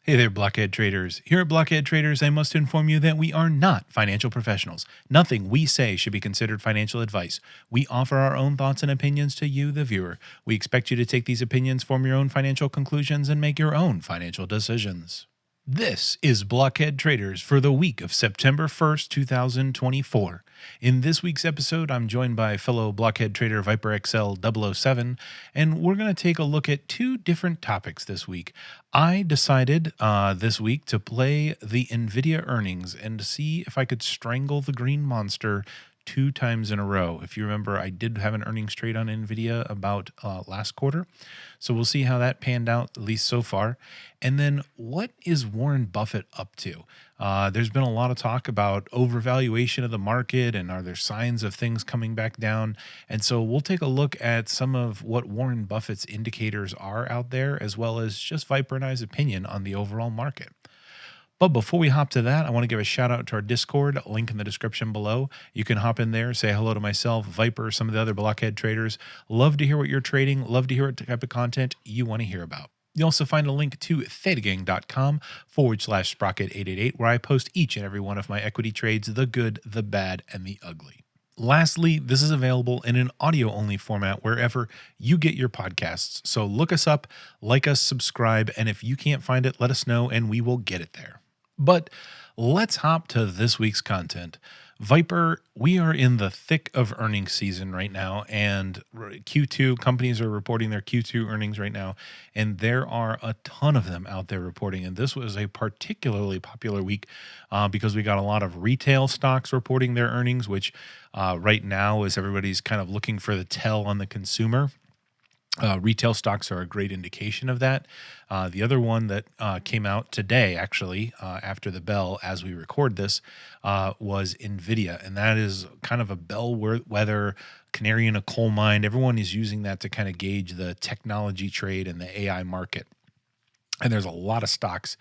Hey there, Blockhead Traders. Here at Blockhead Traders, I must inform you that we are not financial professionals. Nothing we say should be considered financial advice. We offer our own thoughts and opinions to you, the viewer. We expect you to take these opinions, form your own financial conclusions, and make your own financial decisions. This is Blockhead Traders for the week of September 1st, 2024. In this week's episode, I'm joined by fellow Blockhead Trader Viper XL 007, and we're going to take a look at two different topics this week. I decided this week to play the NVIDIA earnings and to see if I could strangle the green monster 2 times in a row. If you remember, I did have an earnings trade on NVIDIA about last quarter. So we'll see how that panned out, at least so far. And then what is Warren Buffett up to? There's been a lot of talk about overvaluation of the market and are there signs of things coming back down? And so we'll take a look at some of what Warren Buffett's indicators are out there, as well as just Viper and I's opinion on the overall market. But before we hop to that, I want to give a shout out to our Discord, link in the description below. You can hop in there, say hello to myself, Viper, some of the other Blockhead traders. Love to hear what you're trading. Love to hear what type of content you want to hear about. You'll also find a link to thetagang.com/sprocket888, where I post each and every one of my equity trades, the good, the bad, and the ugly. Lastly, this is available in an audio-only format wherever you get your podcasts. So look us up, like us, subscribe, and if you can't find it, let us know and we will get it there. But let's hop to this week's content. Viper, we are in the thick of earnings season right now, and Q2 companies are reporting their Q2 earnings right now, and there are a ton of them out there reporting. And this was a particularly popular week because we got a lot of retail stocks reporting their earnings, which right now is everybody's kind of looking for the tell on the consumer. Retail stocks are a great indication of that. The other one that came out today, actually, after the bell as we record this, was NVIDIA. And that is kind of a bellwether canary in a coal mine. Everyone is using that to kind of gauge the technology trade and the AI market. And there's a lot of stocks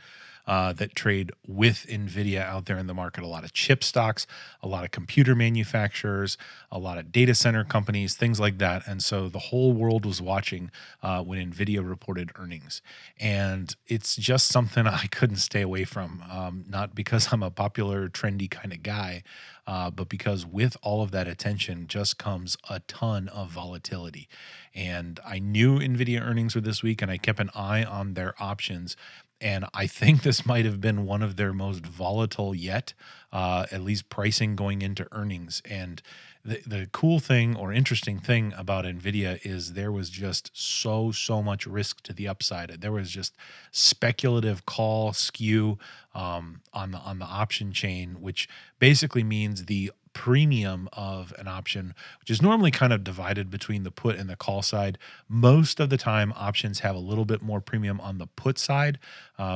that trade with NVIDIA out there in the market. A lot of chip stocks, a lot of computer manufacturers, a lot of data center companies, things like that. And so the whole world was watching when NVIDIA reported earnings. And it's just something I couldn't stay away from, not because I'm a popular, trendy kind of guy, but because with all of that attention just comes a ton of volatility. And I knew NVIDIA earnings were this week, and I kept an eye on their options. And I think this might have been one of their most volatile yet, at least pricing going into earnings. And the cool thing or interesting thing about NVIDIA is there was just so much risk to the upside. There was just speculative call skew on the option chain, which basically means the premium of an option, which is normally kind of divided between the put and the call side. Most of the time, options have a little bit more premium on the put side,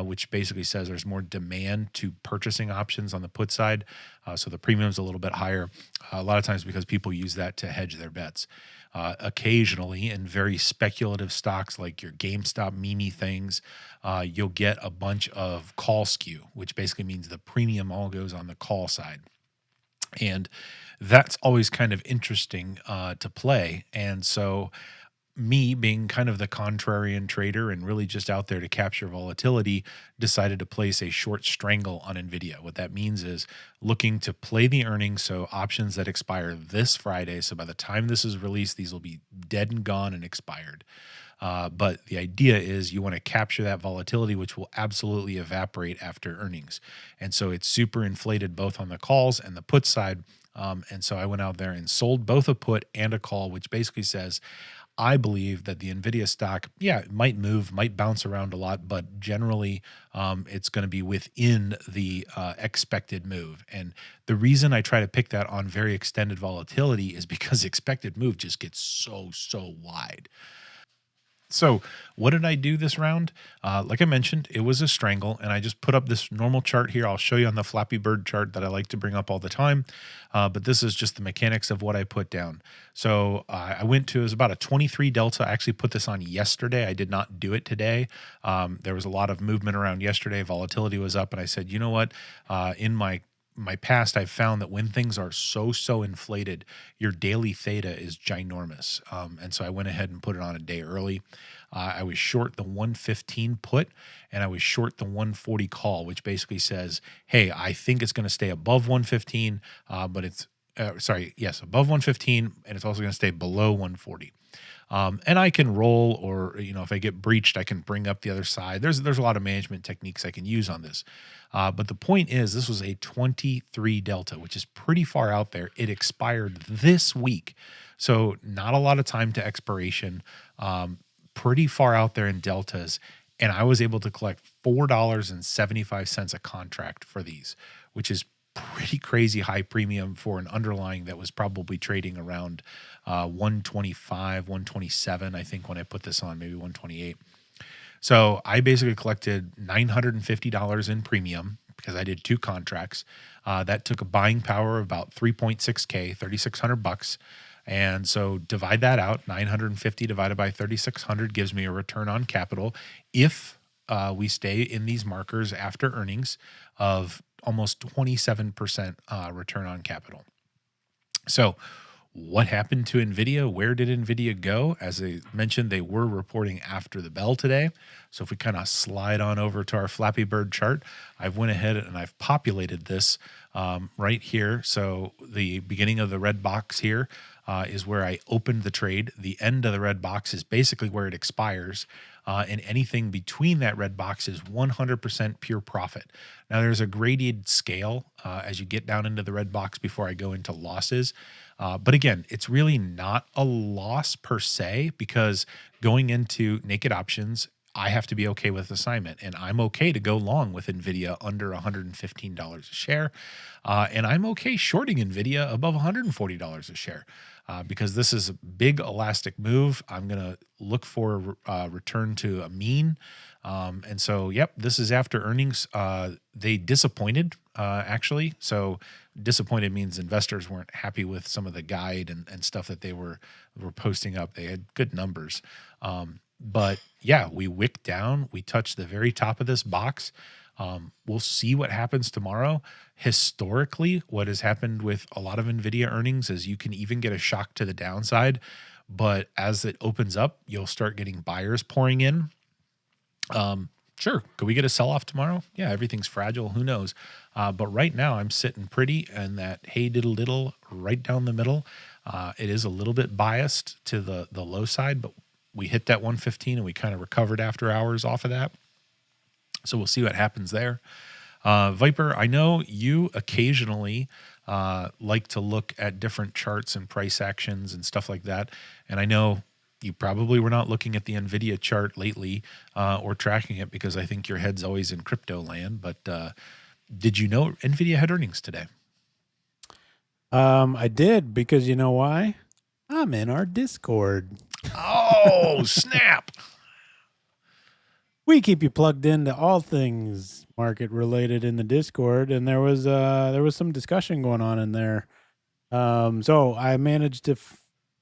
which basically says there's more demand to purchasing options on the put side. So the premium is a little bit higher, a lot of times because people use that to hedge their bets. Occasionally, in very speculative stocks like your GameStop meme things, you'll get a bunch of call skew, which basically means the premium all goes on the call side. And that's always kind of interesting to play. And so me being kind of the contrarian trader and really just out there to capture volatility, decided to place a short strangle on NVIDIA. What that means is looking to play the earnings, so options that expire this Friday. So by the time this is released, these will be dead and gone and expired. But the idea is you want to capture that volatility, which will absolutely evaporate after earnings. And so it's super inflated both on the calls and the put side. And so I went out there and sold both a put and a call, which basically says, I believe that the NVIDIA stock, it might move, might bounce around a lot, but generally it's going to be within the expected move. And the reason I try to pick that on very extended volatility is because expected move just gets so wide. So what did I do this round? Like I mentioned, it was a strangle, and I just put up this normal chart here. I'll show you on the Flappy Bird chart that I like to bring up all the time, but this is just the mechanics of what I put down. So I went to, it was about a 23 delta. I actually put this on yesterday. I did not do it today. There was a lot of movement around yesterday. Volatility was up, and I said, you know what? In my my past, I've found that when things are so inflated, your daily theta is ginormous. And so I went ahead and put it on a day early. I was short the 115 put, and I was short the 140 call, which basically says, hey, I think it's going to stay above 115, but it's above 115, and it's also going to stay below 140. And I can roll, or if I get breached, I can bring up the other side. There's a lot of management techniques I can use on this. But the point is, this was a 23 delta, which is pretty far out there. It expired this week, so not a lot of time to expiration. Pretty far out there in deltas, and I was able to collect $4.75 a contract for these, which is pretty crazy high premium for an underlying that was probably trading around 125, 127, I think, when I put this on, maybe 128. So I basically collected $950 in premium because I did 2 contracts. That took a buying power of about 3.6K, $3,600. And so divide that out, 950 divided by 3,600 gives me a return on capital if we stay in these markers after earnings of almost 27% return on capital. So what happened to NVIDIA? Where did NVIDIA go? As I mentioned, they were reporting after the bell today. So if we kind of slide on over to our Flappy Bird chart, I've went ahead and I've populated this right here. So the beginning of the red box here is where I opened the trade. The end of the red box is basically where it expires. And anything between that red box is 100% pure profit. Now, there's a graded scale as you get down into the red box before I go into losses. But again, it's really not a loss per se, because going into naked options, I have to be okay with assignment, and I'm okay to go long with NVIDIA under $115 a share. And I'm okay shorting NVIDIA above $140 a share. Because this is a big elastic move. I'm going to look for a return to a mean. And so, yep, this is after earnings. They disappointed, actually. So disappointed means investors weren't happy with some of the guide and stuff that they were posting up. They had good numbers. But yeah, we wicked down. We touched the very top of this box. We'll see what happens tomorrow. Historically, what has happened with a lot of NVIDIA earnings is you can even get a shock to the downside, but as it opens up, you'll start getting buyers pouring in. Sure, could we get a sell-off tomorrow? Yeah, everything's fragile. Who knows? But right now, I'm sitting pretty in that hey diddle diddle right down the middle. It is a little bit biased to the low side, but we hit that 115 and we kind of recovered after hours off of that. So we'll see what happens there. Viper, I know you occasionally like to look at different charts and price actions and stuff like that. And I know you probably were not looking at the NVIDIA chart lately or tracking it, because I think your head's always in crypto land. But did you know NVIDIA had earnings today? I did, because you know why? I'm in our Discord. Oh, snap. We keep you plugged into all things market related in the Discord, and there was some discussion going on in there. So I managed to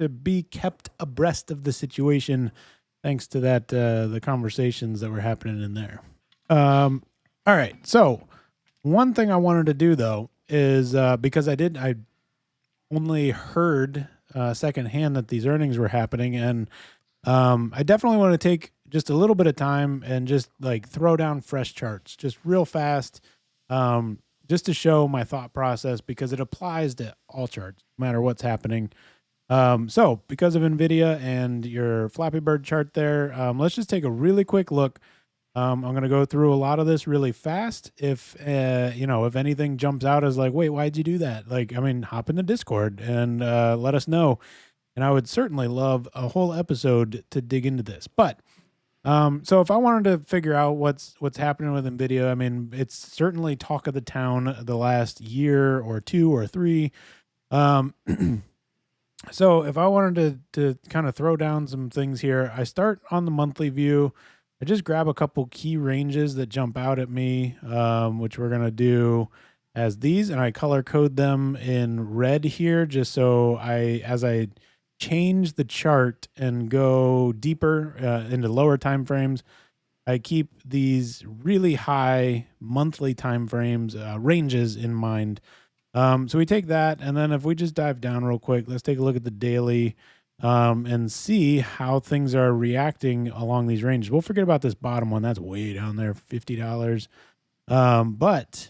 be kept abreast of the situation thanks to that the conversations that were happening in there. All right. So one thing I wanted to do though is because I only heard secondhand that these earnings were happening, and I definitely want to take just a little bit of time and just like throw down fresh charts just real fast, just to show my thought process, because it applies to all charts, no matter what's happening. So because of NVIDIA and your Flappy Bird chart there, let's just take a really quick look. I'm going to go through a lot of this really fast. If anything jumps out as like, wait, why'd you do that? Like, I mean, hop in the Discord and let us know. And I would certainly love a whole episode to dig into this. But so if I wanted to figure out what's happening with NVIDIA, I mean, it's certainly talk of the town the last year or 2 or 3. So if I wanted to kind of throw down some things here, I start on the monthly view. I just grab a couple key ranges that jump out at me, which we're going to do as these, and I color code them in red here, just so as I change the chart and go deeper into lower time frames, I keep these really high monthly time frames, ranges in mind. So we take that, and then if we just dive down real quick, let's take a look at the daily and see how things are reacting along these ranges. We'll forget about this bottom one. That's way down there, $50. But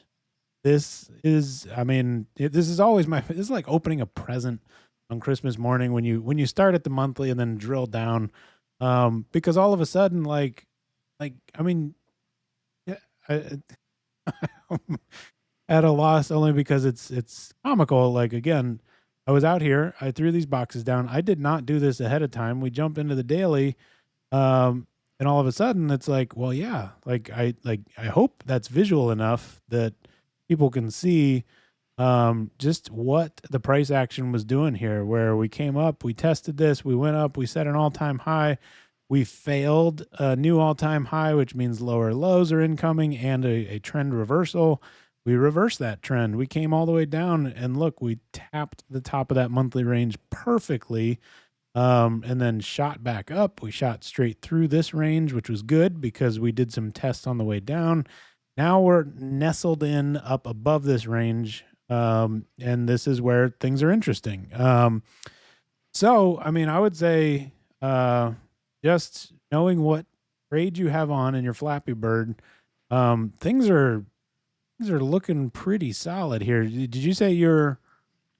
this is, I mean, this is always this is like opening a present on Christmas morning when you start at the monthly and then drill down, because all of a sudden, I mean, yeah, I'm at a loss only because it's comical. Like, again, I was out here, I threw these boxes down. I did not do this ahead of time. We jump into the daily, and all of a sudden it's like, well, yeah, I hope that's visual enough that people can see just what the price action was doing here, where we came up, we tested this, we went up, we set an all-time high, we failed a new all-time high, which means lower lows are incoming, and a trend reversal. We reversed that trend. We came all the way down, and look, we tapped the top of that monthly range perfectly, and then shot back up. We shot straight through this range, which was good because we did some tests on the way down. Now we're nestled in up above this range, and this is where things are interesting. So, I mean, I would say just knowing what trade you have on in your Flappy Bird, things are looking pretty solid here. Did you say you're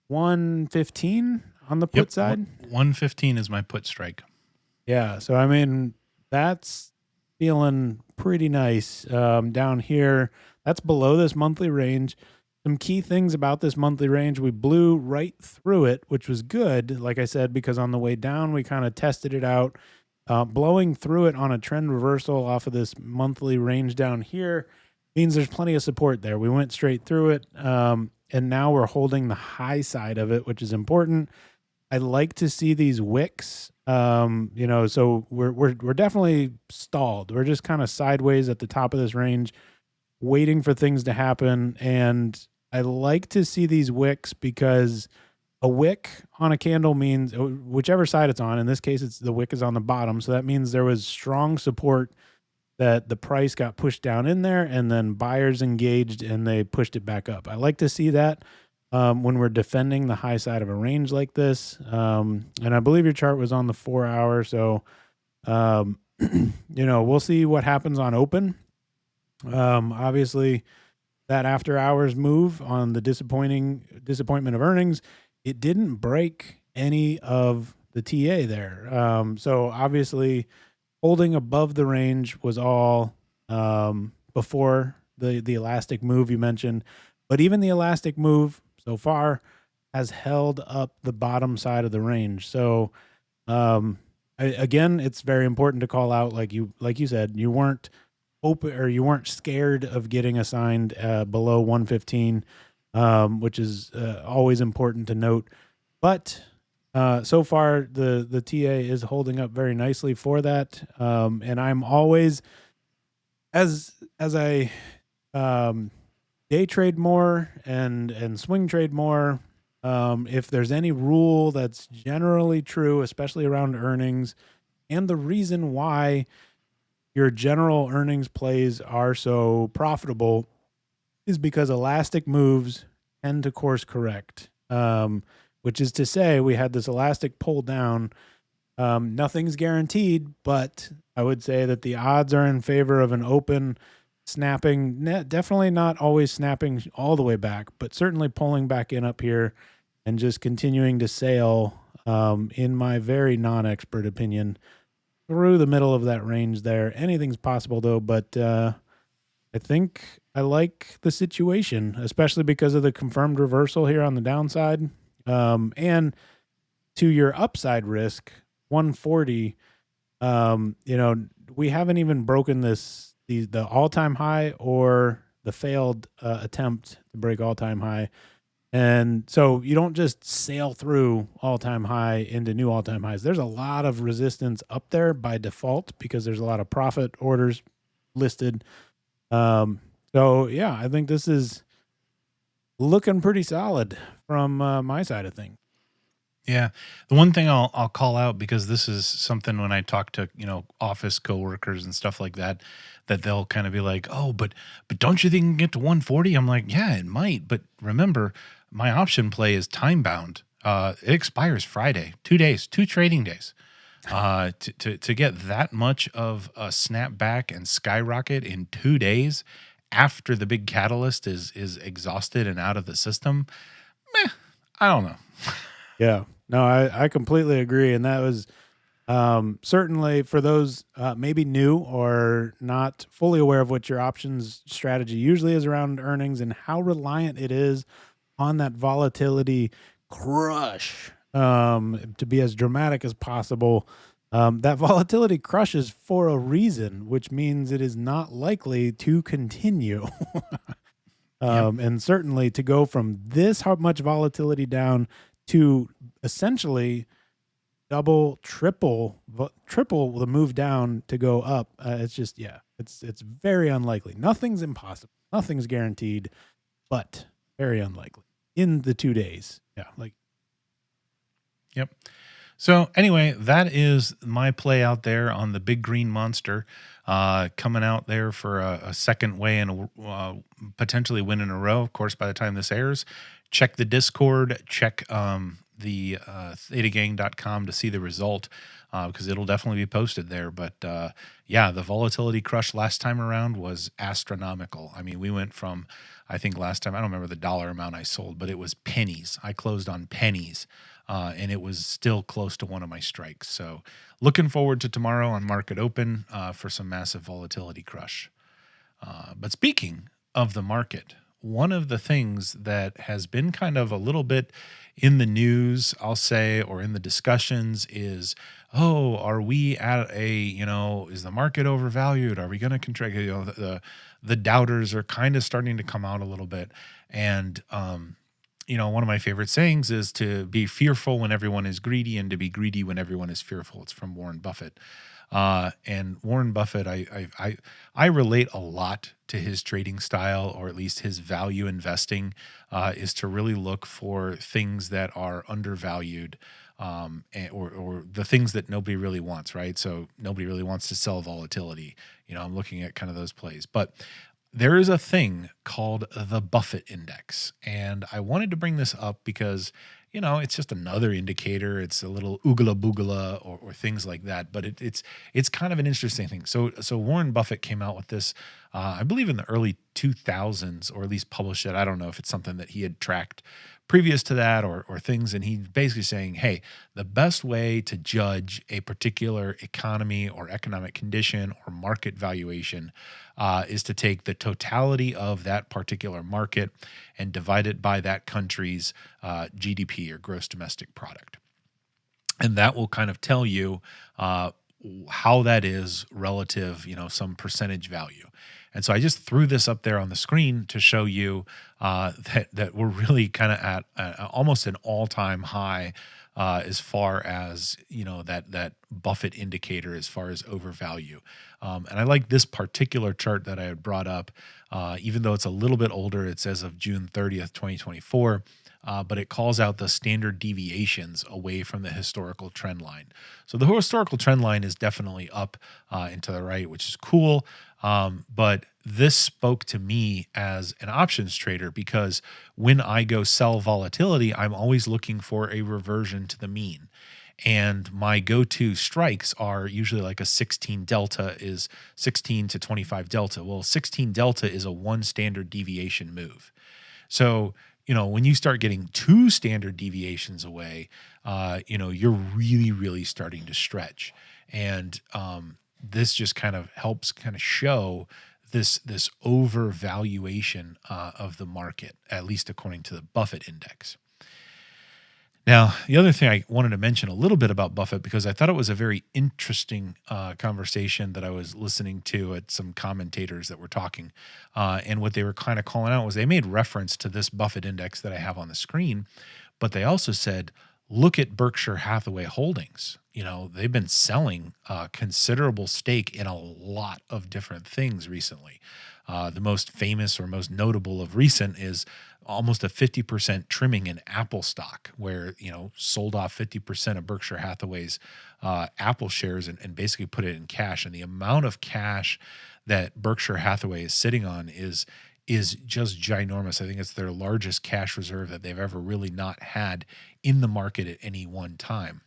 115 on the put side? 115 is my put strike. Yeah. So, I mean, that's feeling pretty nice down here. That's below this monthly range. Some key things about this monthly range, we blew right through it, which was good, like I said, because on the way down, we kind of tested it out. Blowing through it on a trend reversal off of this monthly range down here means there's plenty of support there. We went straight through it, and now we're holding the high side of it, which is important. I like to see these wicks, so we're definitely stalled. We're just kind of sideways at the top of this range, waiting for things to happen. And I like to see these wicks because a wick on a candle means whichever side it's on. In this case, the wick is on the bottom. So that means there was strong support that the price got pushed down in there, and then buyers engaged and they pushed it back up. I like to see that when we're defending the high side of a range like this. And I believe your chart was on the 4 hour. So, we'll see what happens on open. Obviously, that after hours move on the disappointment of earnings, it didn't break any of the TA there. So obviously, holding above the range was all before the elastic move you mentioned, but even the elastic move so far has held up the bottom side of the range. So again, it's very important to call out, like you said, you weren't open, or you weren't scared of getting assigned below 115, which is always important to note. But so far, the TA is holding up very nicely for that. And I'm always, as I day trade more and swing trade more, if there's any rule that's generally true, especially around earnings, and the reason why your general earnings plays are so profitable is because elastic moves tend to course correct, which is to say we had this elastic pull down. Nothing's guaranteed, but I would say that the odds are in favor of an open snapping, definitely not always snapping all the way back, but certainly pulling back in up here and just continuing to sail, in my very non-expert opinion, through the middle of that range there. Anything's possible though, but I think I like the situation, especially because of the confirmed reversal here on the downside. And to your upside risk, 140, we haven't even broken the all-time high or the failed attempt to break all-time high. And so you don't just sail through all-time high into new all-time highs. There's a lot of resistance up there by default because there's a lot of profit orders listed. So yeah, I think this is looking pretty solid from my side of things. Yeah. The one thing I'll call out, because this is something when I talk to, office coworkers and stuff like that, that they'll kind of be like, "Oh, but don't you think it can get to 140?" I'm like, "Yeah, it might, but remember, my option play is time bound. It expires Friday, 2 days, 2 trading days. To get that much of a snapback and skyrocket in 2 days after the big catalyst is exhausted and out of the system, meh, I don't know." Yeah. No, I completely agree. And that was certainly for those maybe new or not fully aware of what your options strategy usually is around earnings and how reliant it is on that volatility crush to be as dramatic as possible. That volatility crushes for a reason, which means it is not likely to continue. Yep. And certainly to go from this much volatility down to essentially double, triple the move down to go up. It's just, yeah, it's very unlikely. Nothing's impossible. Nothing's guaranteed, but very unlikely in the 2 days. Yeah, like Yep. So anyway, that is my play out there on the big green monster, coming out there for a second way and potentially win in a row. Of course, by the time this airs, check the Discord, check the thetagang.com to see the result, because it'll definitely be posted there. But yeah, the volatility crush last time around was astronomical. I mean, we went from, I think last time, I don't remember the dollar amount I sold, but it was pennies. I closed on pennies. And it was still close to one of my strikes. So looking forward to tomorrow on market open for some massive volatility crush. But speaking of the market, one of the things that has been kind of a little bit in the news, I'll say, or in the discussions is, oh, are we at is the market overvalued? Are we going to contract? The doubters are kind of starting to come out a little bit. And, one of my favorite sayings is to be fearful when everyone is greedy and to be greedy when everyone is fearful. It's from Warren Buffett. And Warren Buffett, I relate a lot to his trading style, or at least his value investing, is to really look for things that are undervalued, or the things that nobody really wants, right? So nobody really wants to sell volatility. I'm looking at kind of those plays, but there is a thing called the Buffett index. And I wanted to bring this up because, it's just another indicator. It's a little oogala boogala or things like that. But it's kind of an interesting thing. So Warren Buffett came out with this, I believe in the early 2000s, or at least published it. I don't know if it's something that he had tracked previous to that or things. And he's basically saying, hey, the best way to judge a particular economy or economic condition or market valuation is to take the totality of that particular market and divide it by that country's GDP, or gross domestic product. And that will kind of tell you how that is relative, some percentage value. And so I just threw this up there on the screen to show you that we're really kind of at almost an all-time high as far as that Buffett indicator as far as overvalue. And I like this particular chart that I had brought up, even though it's a little bit older. It says of June 30th, 2024. But it calls out the standard deviations away from the historical trend line. So the historical trend line is definitely up and to the right, which is cool. But this spoke to me as an options trader, because when I go sell volatility, I'm always looking for a reversion to the mean. And my go-to strikes are usually like a 16 delta is 16 to 25 delta. Well, 16 delta is a one standard deviation move. So, when you start getting two standard deviations away, you're really, really starting to stretch. And this just kind of helps kind of show this overvaluation of the market, at least according to the Buffett index. Now, the other thing I wanted to mention a little bit about Buffett, because I thought it was a very interesting conversation that I was listening to at some commentators that were talking. And what they were kind of calling out was they made reference to this Buffett index that I have on the screen, but they also said, look at Berkshire Hathaway Holdings. They've been selling a considerable stake in a lot of different things recently. The most famous or most notable of recent is almost a 50% trimming in Apple stock, where, sold off 50% of Berkshire Hathaway's Apple shares and basically put it in cash. And the amount of cash that Berkshire Hathaway is sitting on is just ginormous. I think it's their largest cash reserve that they've ever really not had in the market at any one time.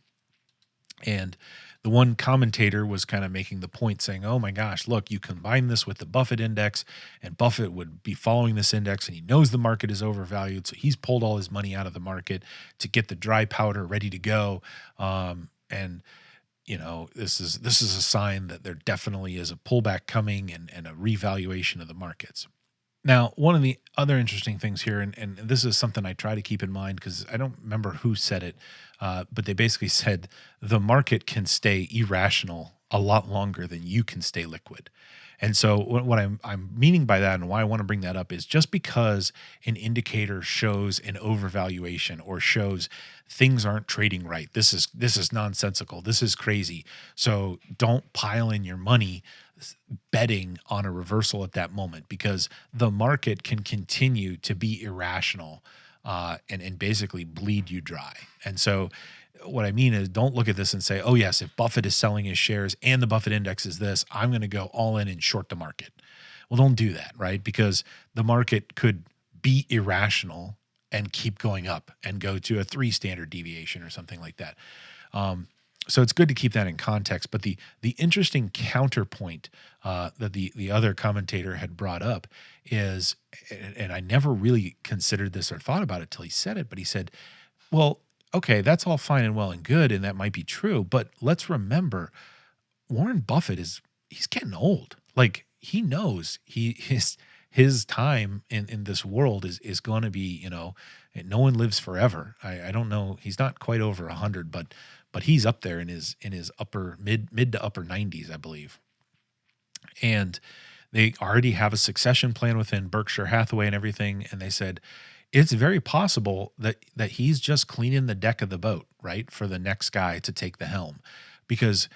And the one commentator was kind of making the point saying, oh my gosh, look, you combine this with the Buffett index, and Buffett would be following this index, and he knows the market is overvalued. So he's pulled all his money out of the market to get the dry powder ready to go. And this is a sign that there definitely is a pullback coming and a revaluation of the markets. Now, one of the other interesting things here, and this is something I try to keep in mind because I don't remember who said it, but they basically said the market can stay irrational a lot longer than you can stay liquid. And so what I'm meaning by that, and why I want to bring that up, is just because an indicator shows an overvaluation or shows things aren't trading right. This is nonsensical. This is crazy. So don't pile in your money betting on a reversal at that moment, because the market can continue to be irrational and basically bleed you dry. And so what I mean is, don't look at this and say, oh yes, if Buffett is selling his shares and the Buffett index is this, I'm going to go all in and short the market. Well, don't do that, right? Because the market could be irrational and keep going up and go to a 3 standard deviation or something like that. So it's good to keep that in context. But the interesting counterpoint that the other commentator had brought up is, and I never really considered this or thought about it till he said it, but he said, well, okay, that's all fine and well and good, and that might be true, but let's remember, Warren Buffett he's getting old. Like, he knows his time in this world is going to be, no one lives forever. I don't know, he's not quite over 100, but he's up there in his upper mid to upper 90s, I believe. And they already have a succession plan within Berkshire Hathaway and everything, and they said it's very possible that he's just cleaning the deck of the boat, right, for the next guy to take the helm. Because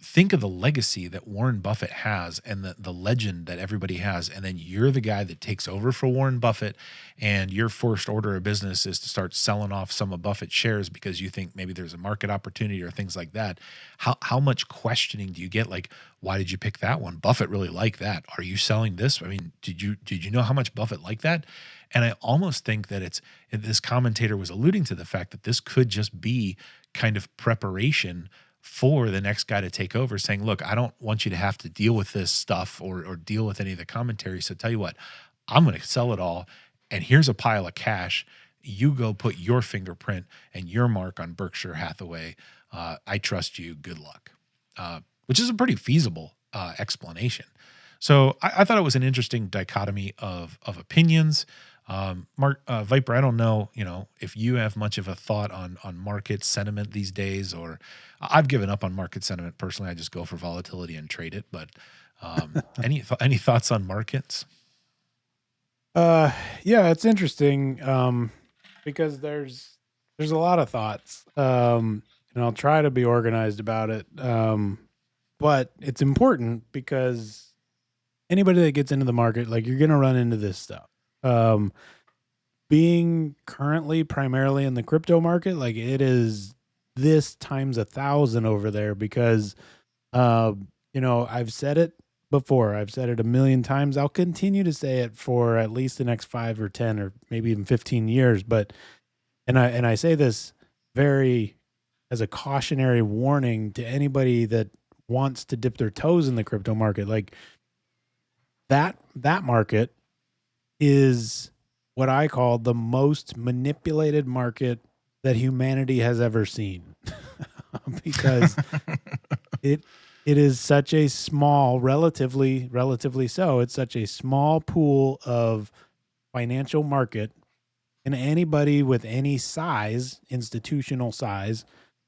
think of the legacy that Warren Buffett has and the legend that everybody has, and then you're the guy that takes over for Warren Buffett, and your first order of business is to start selling off some of Buffett's shares because you think maybe there's a market opportunity or things like that. How much questioning do you get? Like, why did you pick that one? Buffett really liked that. Are you selling this? I mean, did you know how much Buffett liked that? And I almost think that this commentator was alluding to the fact that this could just be kind of preparation for the next guy to take over, saying, look, I don't want you to have to deal with this stuff or deal with any of the commentary. So tell you what, I'm going to sell it all, and here's a pile of cash. You go put your fingerprint and your mark on Berkshire Hathaway. I trust you. Good luck. Which is a pretty feasible explanation. So I thought it was an interesting dichotomy of opinions. Viper, I don't know, if you have much of a thought on market sentiment these days, or I've given up on market sentiment personally. I just go for volatility and trade it. But any thoughts on markets? Yeah, it's interesting because there's a lot of thoughts, and I'll try to be organized about it. But it's important because anybody that gets into the market, like, you're going to run into this stuff. Being currently primarily in the crypto market, like, it is this times 1,000 over there because, I've said it before. I've said it a million times. I'll continue to say it for at least the next 5 or 10 or maybe even 15 years. But, and I say this very as a cautionary warning to anybody that wants to dip their toes in the crypto market. Like, that market is what I call the most manipulated market that humanity has ever seen. Because it is such a small, relatively so, it's such a small pool of financial market, and anybody with any size, institutional size,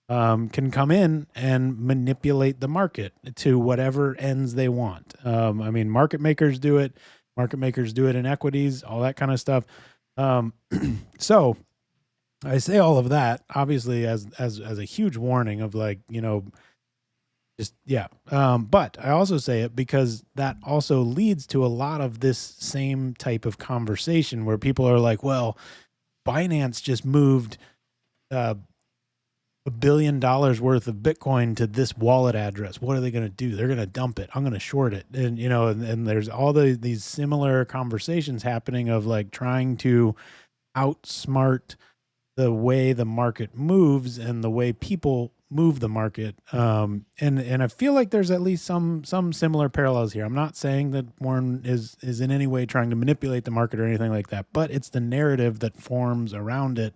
can come in and manipulate the market to whatever ends they want. I mean, market makers do it. Market makers do it in equities, all that kind of stuff. So I say all of that obviously as a huge warning of like, just yeah. But I also say it because that also leads to a lot of this same type of conversation where people are like, well, Binance just moved $1 billion worth of Bitcoin to this wallet address. What are they going to do? They're going to dump it. I'm going to short it. And, and there's all these similar conversations happening of like trying to outsmart the way the market moves and the way people move the market. And I feel like there's at least some similar parallels here. I'm not saying that Warren is in any way trying to manipulate the market or anything like that, but it's the narrative that forms around it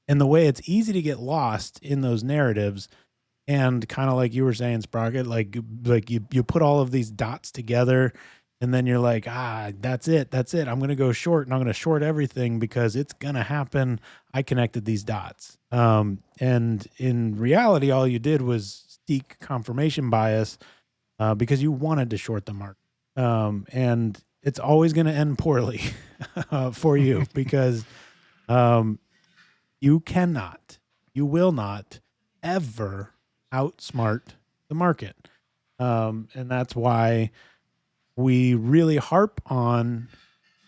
and the way it's easy to get lost in those narratives. And kind of like you were saying, Sprocket, like you put all of these dots together and then you're like, that's it. I'm going to go short and I'm going to short everything because it's going to happen. I connected these dots. And in reality, all you did was seek confirmation bias because you wanted to short the market. And it's always going to end poorly for you because you will not ever outsmart the market. And that's why we really harp on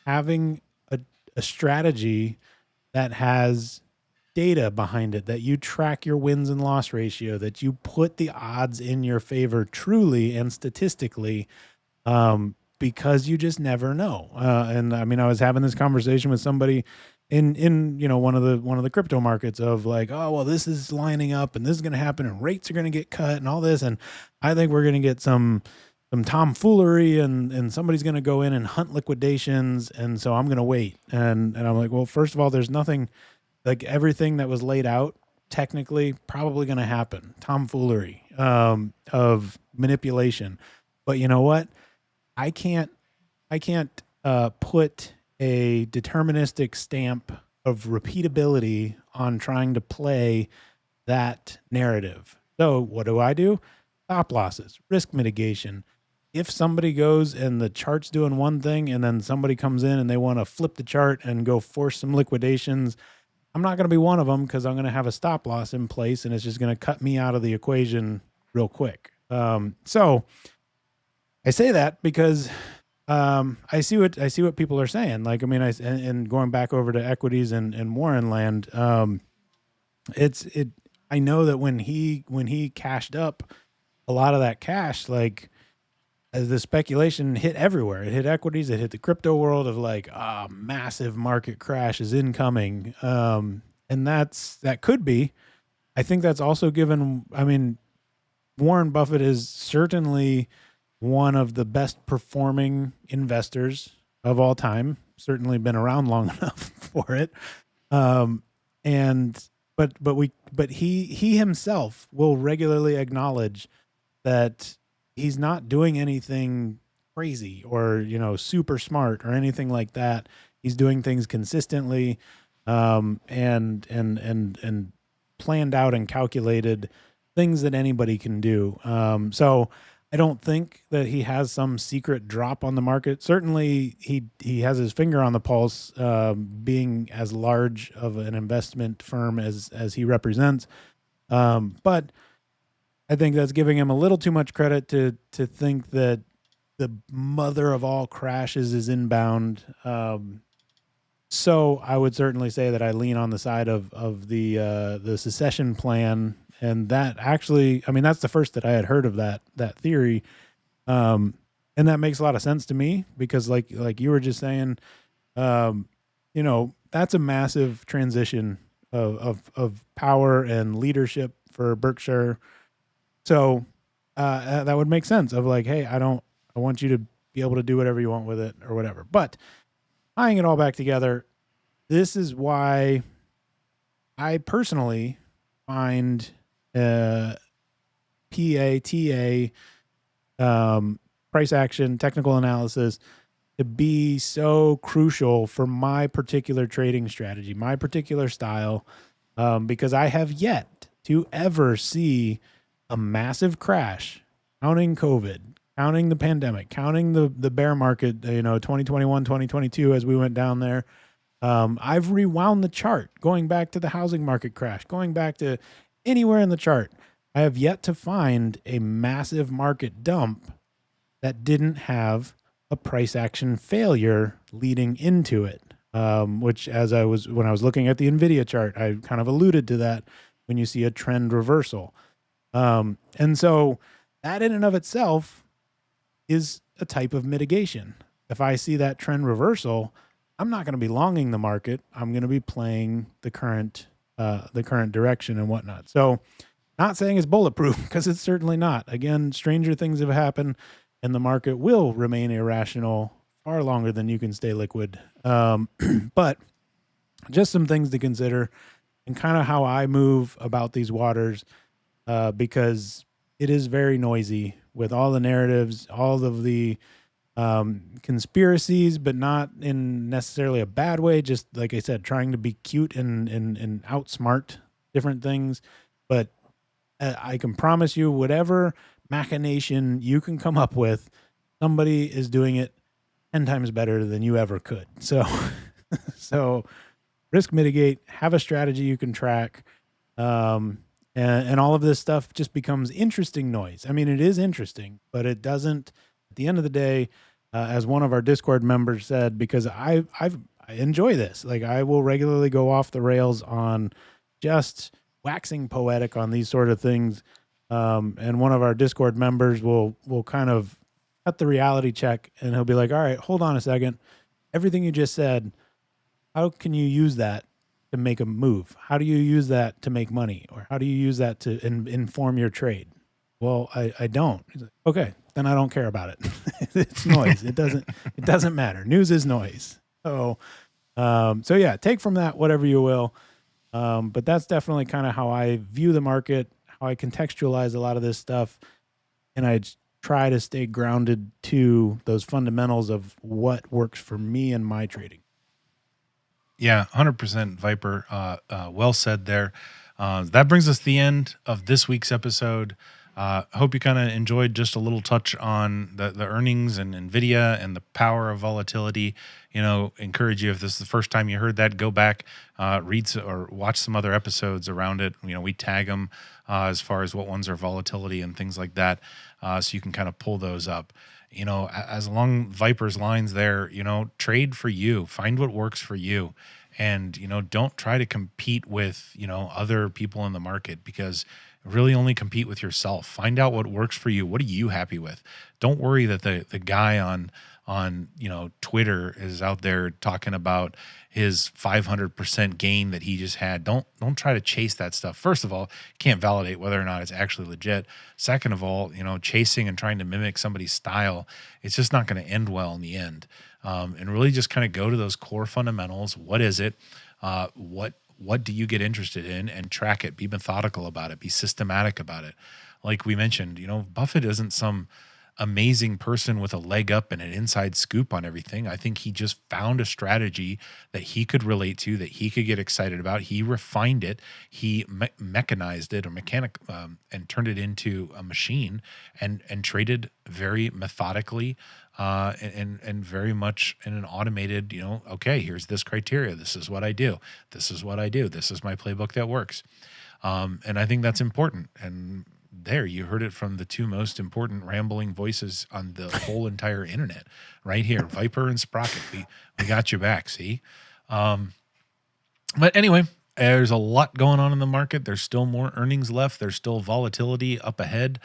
having a strategy that has data behind it, that you track your wins and loss ratio, that you put the odds in your favor truly and statistically, because you just never know. And I mean, I was having this conversation with somebody in one of the crypto markets of like, oh, well, this is lining up and this is going to happen and rates are going to get cut and all this. And I think we're going to get some tomfoolery and somebody's going to go in and hunt liquidations. And so I'm going to wait. And I'm like, well, first of all, there's nothing like everything that was laid out technically probably going to happen. Tomfoolery, of manipulation. But you know what? I can't put a deterministic stamp of repeatability on trying to play that narrative. So what do? Stop losses, risk mitigation. If somebody goes and the chart's doing one thing and then somebody comes in and they want to flip the chart and go force some liquidations, I'm not going to be one of them because I'm going to have a stop loss in place and it's just going to cut me out of the equation real quick. So I say that because I see what people are saying. Like, I mean, and going back over to equities and Warren land, I know that when he cashed up a lot of that cash, like as the speculation hit everywhere, it hit equities, it hit the crypto world of like, massive market crash is incoming. And that could be, I think that's also given, I mean, Warren Buffett is certainly one of the best performing investors of all time, certainly been around long enough for it. But he himself will regularly acknowledge that he's not doing anything crazy or, super smart or anything like that. He's doing things consistently, and planned out and calculated things that anybody can do. So I don't think that he has some secret drop on the market. Certainly he has his finger on the pulse, being as large of an investment firm as he represents. But I think that's giving him a little too much credit to think that the mother of all crashes is inbound. So I would certainly say that I lean on the side of the secession plan, and that actually, I mean, that's the first that I had heard of that theory, and that makes a lot of sense to me because, like you were just saying, that's a massive transition of power and leadership for Berkshire. So that would make sense of like, hey, I want you to be able to do whatever you want with it or whatever. But tying it all back together, this is why I personally find PATA, price action, technical analysis to be so crucial for my particular trading strategy, my particular style, because I have yet to ever see a massive crash, counting COVID, counting the pandemic, counting the bear market, 2021, 2022, as we went down there. I've rewound the chart, going back to the housing market crash, going back to anywhere in the chart. I have yet to find a massive market dump that didn't have a price action failure leading into it. Which, when I was looking at the NVIDIA chart, I kind of alluded to that when you see a trend reversal. And so that in and of itself is a type of mitigation. If I see that trend reversal, I'm not going to be longing the market. I'm going to be playing the current direction and whatnot. So, not saying it's bulletproof, because it's certainly not. Again, stranger things have happened, and the market will remain irrational far longer than you can stay liquid. But just some things to consider, and kind of how I move about these waters, because it is very noisy with all the narratives, all of the conspiracies, but not in necessarily a bad way. Just like I said, trying to be cute and outsmart different things. But I can promise you, whatever machination you can come up with, somebody is doing it 10 times better than you ever could. So, so risk mitigate, have a strategy you can track. And all of this stuff just becomes interesting noise. I mean, it is interesting, but it doesn't, at the end of the day, as one of our Discord members said, because I enjoy this. Like, I will regularly go off the rails on just waxing poetic on these sort of things. And one of our Discord members will kind of cut the reality check, and he'll be like, all right, hold on a second. Everything you just said, how can you use that to make a move? How do you use that to make money? Or how do you use that to inform your trade? Well, I don't. He's like, okay, then I don't care about it. It's noise. It doesn't matter. News is noise. So yeah, take from that whatever you will. But that's definitely kind of how I view the market, how I contextualize a lot of this stuff. And I try to stay grounded to those fundamentals of what works for me and my trading. Yeah, 100% Viper. Well said there. That brings us to the end of this week's episode. Hope you kind of enjoyed just a little touch on the earnings and NVIDIA and the power of volatility. Encourage you, if this is the first time you heard that, go back, read or watch some other episodes around it. We tag them as far as what ones are volatility and things like that, so you can kind of pull those up. As along Viper's lines there, trade for you, find what works for you. And, don't try to compete with, other people in the market, because really only compete with yourself. Find out what works for you. What are you happy with? Don't worry that the guy on Twitter is out there talking about his 500% gain that he just had. Don't try to chase that stuff. First of all, you can't validate whether or not it's actually legit. Second of all, chasing and trying to mimic somebody's style, it's just not going to end well in the end. And really just kind of go to those core fundamentals. What is it? What do you get interested in, and track it? Be methodical about it. Be systematic about it. Like we mentioned, Buffett isn't some amazing person with a leg up and an inside scoop on everything. I think he just found a strategy that he could relate to, that he could get excited about. He refined it. He mechanized it, or and turned it into a machine, and traded very methodically, and very much in an automated, okay, here's this criteria. This is what I do. This is what I do. This is my playbook that works. And I think that's important. And there, you heard it from the two most important rambling voices on the whole entire internet, right here, Viper and Sprocket. We got you back. See? But anyway, there's a lot going on in the market. There's still more earnings left. There's still volatility up ahead,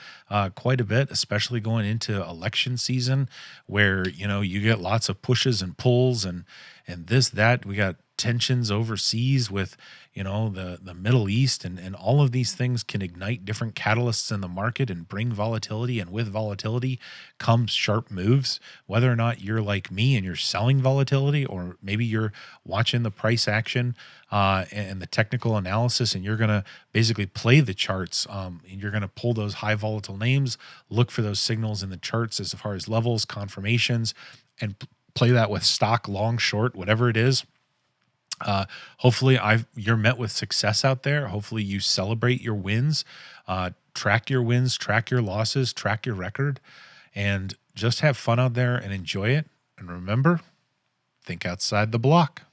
quite a bit, especially going into election season, where you get lots of pushes and pulls and this, that. We got tensions overseas with the Middle East, and all of these things can ignite different catalysts in the market and bring volatility. And with volatility comes sharp moves, whether or not you're like me and you're selling volatility, or maybe you're watching the price action and the technical analysis, and you're going to basically play the charts, and you're going to pull those high volatile names, look for those signals in the charts as far as levels, confirmations, and play that with stock, long, short, whatever it is. Hopefully you're met with success out there. Hopefully you celebrate your wins, track your wins, track your losses, track your record, and just have fun out there and enjoy it. And remember, think outside the block.